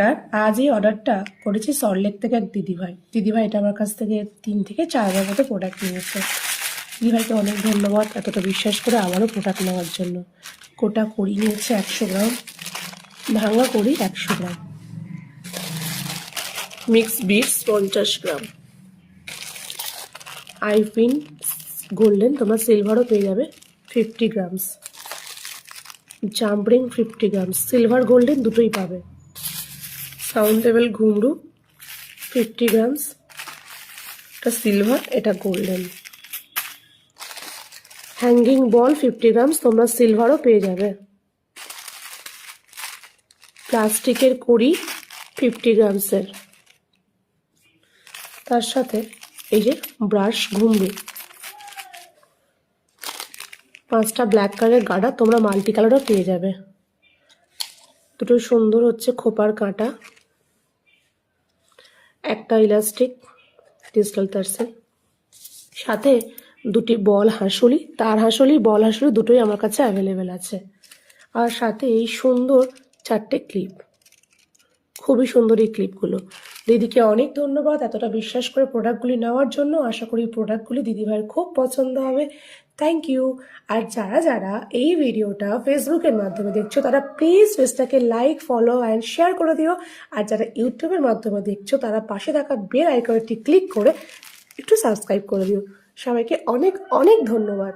আর আজ এই অর্ডারটা করেছি সল্টলেক থেকে এক দিদিভাই এটা আমার কাছ থেকে 3 থেকে 4 বার মতো প্রোডাক্ট নিয়েছে। দিদিভাইকে অনেক ধন্যবাদ এতটা বিশ্বাস করে আবারও প্রোডাক্ট নেওয়ার জন্য। গোটা কড়ি নিয়েছে 100 গ্রাম, ভাঙা কড়ি 100 গ্রাম, মিক্স বিটস 50 গ্রাম, আইপিন গোল্ডেন, তোমরা সিলভারও পেয়ে যাবে 50 গ্রামস, জাম্পরিং 50 গ্রামস, সিলভার গোল্ডেন দুটোই পাবে, সাউন্ড লেভেল ঘুমরু 50 গ্রামস, এটা সিলভার এটা গোল্ডেন, হ্যাঙ্গিং বল 50 গ্রামস, তোমরা সিলভারও পেয়ে যাবে, প্লাস্টিকের কড়ি 50 গ্রামসের, তার সাথে এই যে ব্রাশ ঘুমরু, 5টা ব্ল্যাক কালারের গার্ডার, তোমরা মাল্টি কালারও পেয়ে যাবে, দুটো সুন্দর হচ্ছে খোপার কাঁটা, একটা ইলাস্টিক ডিজিটাল তারসেল, সাথে দুটি বল হাঁসুলি, তার হাঁসুলি বল হাঁসুলি দুটোই আমার কাছে অ্যাভেলেবেল আছে, আর সাথে এই সুন্দর 4টে ক্লিপ, খুবই সুন্দর এই ক্লিপগুলো। দিদিকে অনেক ধন্যবাদ এতটা বিশ্বাস করে প্রোডাক্টগুলি নেওয়ার জন্য। আশা করি প্রোডাক্টগুলি দিদিভাইয়ের খুব পছন্দ হবে। Thank you. আর যারা যারা এই ভিডিওটা ফেসবুকের মাধ্যমে দেখছো তারা প্লিজ পেজটাকে লাইক, ফলো অ্যান্ড শেয়ার করে দিও। আর যারা ইউটিউবের মাধ্যমে দেখছো তারা পাশে থাকা বেল আইকনটি ক্লিক করে একটু সাবস্ক্রাইব করে দিও। সবাইকে অনেক অনেক ধন্যবাদ।